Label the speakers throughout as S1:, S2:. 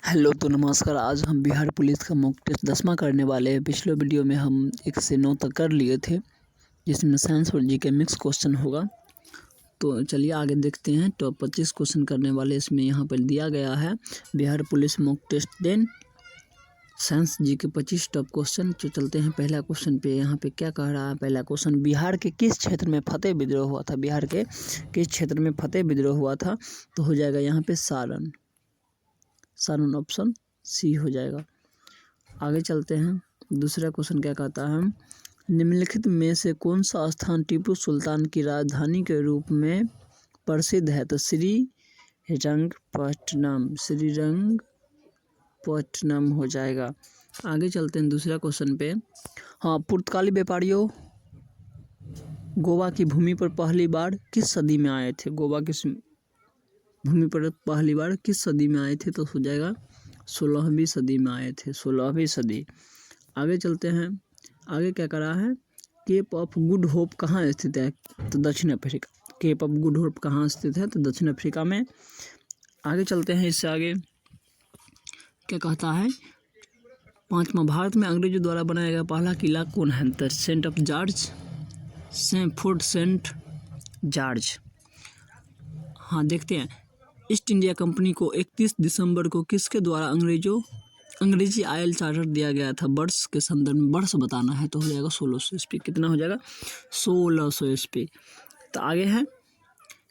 S1: Hello तो नमस्कार। आज हम बिहार पुलिस का मॉक टेस्ट 10वां करने वाले हैं। पिछले वीडियो में हम 1 से 9 तक कर लिए थे, जिसमें साइंस और जीके मिक्स क्वेश्चन होगा। तो चलिए आगे देखते हैं। टॉप 25 क्वेश्चन करने वाले इसमें यहाँ पर दिया गया है। Bihar police mock test 10 science GK 25 top question. तो चलते हैं पहला क्वेश्चन पे। यहाँ पे क्या कह रहा है पहला क्वेश्चन, बिहार के किस क्षेत्र में फतेह विद्रोह हुआ था? बिहार के किस क्षेत्र में फतेह विद्रोह हुआ था? तो हो जाएगा यहाँ पे सारण ऑप्शन सी हो जाएगा। आगे चलते हैं। दूसरा क्वेश्चन क्या कहता है, निम्नलिखित में से कौन सा स्थान टीपू सुल्तान की राजधानी के रूप में प्रसिद्ध है? तो श्रीरंगपट्टनम हो जाएगा। आगे चलते हैं दूसरा क्वेश्चन पे। हाँ, पुर्तगाली व्यापारियों गोवा की भूमि पर पहली बार किस सदी में आए थे? गोवा की भूमि पर पहली बार किस सदी में आए थे? तो हो जाएगा 16वीं सदी में आए थे, 16वीं सदी। आगे चलते हैं। आगे क्या करा है, केप ऑफ गुड होप कहाँ स्थित है? तो दक्षिण Africa. Cape of Good Hope कहाँ स्थित है? तो दक्षिण अफ्रीका में। आगे चलते हैं। इससे आगे क्या कहता है, 5वां, भारत में अंग्रेजों द्वारा बनाया गया पहला किला कौन है? तो फोर्ट सेंट जॉर्ज। हाँ, देखते हैं। ईस्ट इंडिया कंपनी को 31 दिसंबर को किसके द्वारा अंग्रेजी आयल चार्टर दिया गया था? वर्ष के संदर्भ में वर्ष बताना है। तो हो जाएगा 1600 ईस्वी। कितना हो जाएगा? 1600 ईस्वी। तो आगे है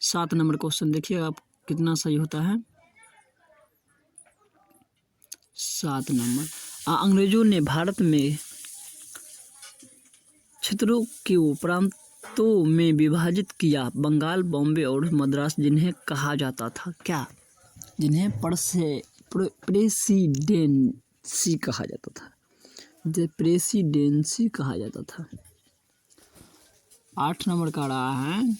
S1: 7 नंबर क्वेश्चन, देखिए आप कितना सही होता है। 7 नंबर, अंग्रेजों ने भारत में क्षेत्रों को प्रांतों में विभाजित किया, बंगाल, बॉम्बे और मद्रास, जिन्हें कहा जाता था क्या? जिन्हें प्रेसिडेंसी कहा जाता था। प्रेसिडेंसी कहा जाता था। 8 नंबर का रहा है,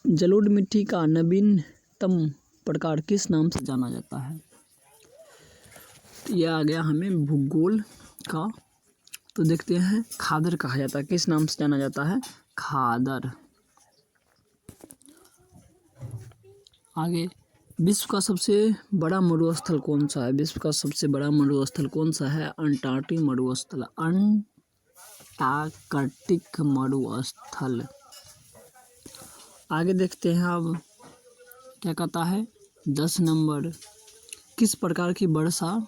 S1: जलोढ़ मिट्टी का नवीनतम प्रकार किस नाम से जाना जाता है? यह आ गया हमें भूगोल का। तो देखते हैं, खादर कहा जाता है। किस नाम से जाना जाता है? खादर। आगे, विश्व का सबसे बड़ा मरुस्थल कौन सा है? विश्व का सबसे बड़ा मरुस्थल कौन सा है? अंटार्कटिक मरुस्थल। अंटार्कटिक मरुस्थल। आगे देखते हैं अब क्या कहता है। 10 नंबर, किस प्रकार की वर्षा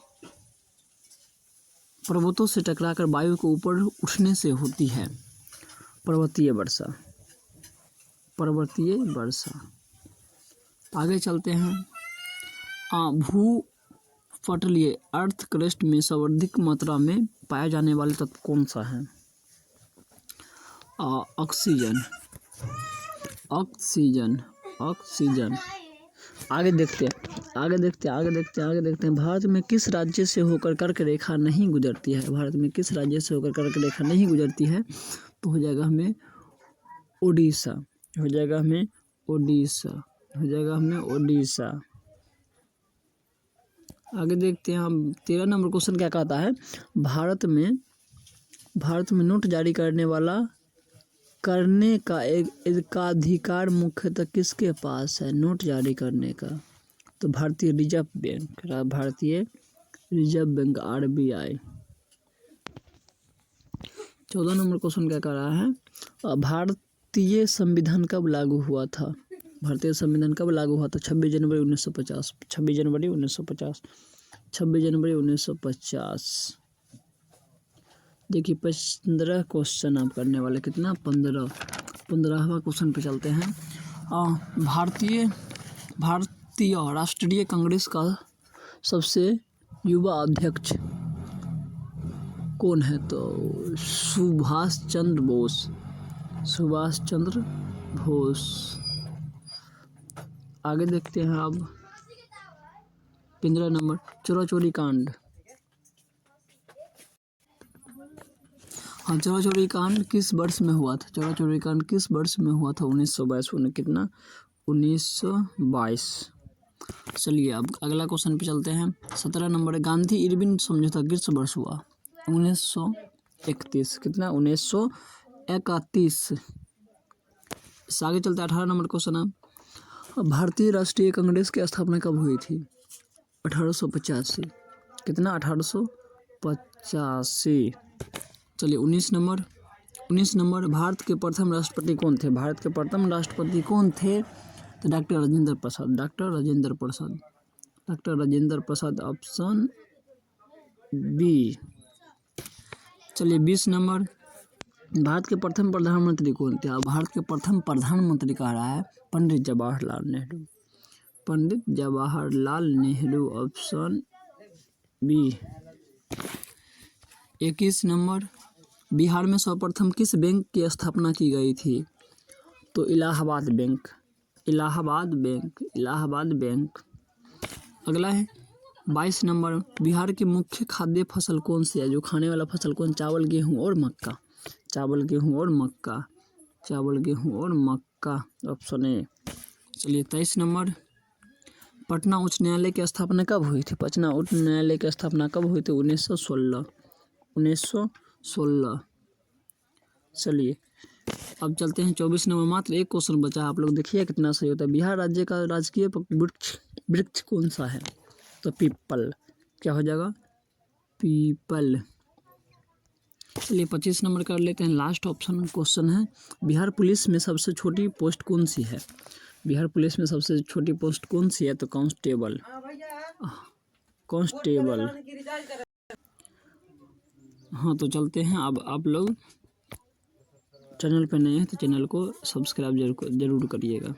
S1: पर्वतों से टकराकर वायु को ऊपर उठने से होती है? पर्वतीय वर्षा। आगे चलते हैं। भूपटलीय अर्थ क्रस्ट में सर्वाधिक मात्रा में पाया जाने वाले तत्व कौन सा है? ऑक्सीजन। आगे देखते हैं। भारत में किस राज्य से होकर कर्क रेखा नहीं गुजरती है? भारत में किस राज्य से होकर कर्क रेखा नहीं गुजरती है? तो हो जाएगा हमें उड़ीसा। आगे देखते हैं हम। 13 नंबर क्वेश्चन क्या कहता है, भारत में नोट जारी करने का एकाधिकार मुख्यतः किसके पास है? नोट जारी करने का तो भारतीय reserve bank RBI। 14 number question क्या कर रहा है, भारतीय संविधान कब लागू हुआ था? 26 जनवरी 1950। 26 जनवरी 1950। देखिए 15 क्वेश्चन आप करने वाले। कितना? 15वां क्वेश्चन पे चलते हैं। भारतीय राष्ट्रीय कांग्रेस का सबसे युवा अध्यक्ष कौन है? तो सुभाष चंद्र बोस। आगे देखते हैं अब 15 नंबर, चोरी कांड। हाँ, चोरी कांड किस वर्ष में हुआ था? 1922। कितना? 1922। चलिए अब अगला क्वेश्चन पे चलते हैं। 17 नंबर, गांधी इरविन समझौता किस वर्ष हुआ? 1931। कितना? 1931। इससे आगे चलते हैं। 18 नंबर क्वेश्चन है, भारतीय राष्ट्रीय कांग्रेस की स्थापना कब हुई थी? 1885। कितना? 1885। चलिए 19 नंबर भारत के प्रथम राष्ट्रपति कौन थे? भारत के प्रथम राष्ट्रपति कौन थे? तो doctor Rajendra Prasad option B. चलिए 20 नंबर भारत के प्रथम प्रधानमंत्री कौन थे? अब भारत के प्रथम प्रधानमंत्री कह रहा है Pandit Jawaharlal Nehru option B. 21 number Bihar में सर्वप्रथम किस बैंक की स्थापना की गई थी? तो इलाहाबाद बैंक। अगला है 22 नंबर बिहार की मुख्य खाद्य फसल कौन सी है? जो खाने वाला फसल कौन? चावल, गेहूं और मक्का ऑप्शन ए। चलिए 23 नंबर पटना उच्च न्यायालय की स्थापना कब हुई थी? 1916। चलिए अब चलते हैं 24 नंबर। मात्र एक क्वेश्चन बचा है, आप लोग देखिए कितना सही होता है। बिहार राज्य का राजकीय वृक्ष कौन सा है? तो पीपल। क्या हो जाएगा? पीपल। चलिए 25 नंबर कर लेते हैं, लास्ट ऑप्शन क्वेश्चन है। बिहार पुलिस में सबसे छोटी पोस्ट कौन सी है? तो कांस्टेबल। हाँ तो चलते हैं। अब आप लोग चैनल पे नए हैं तो चैनल को सब्सक्राइब जरूर करिएगा।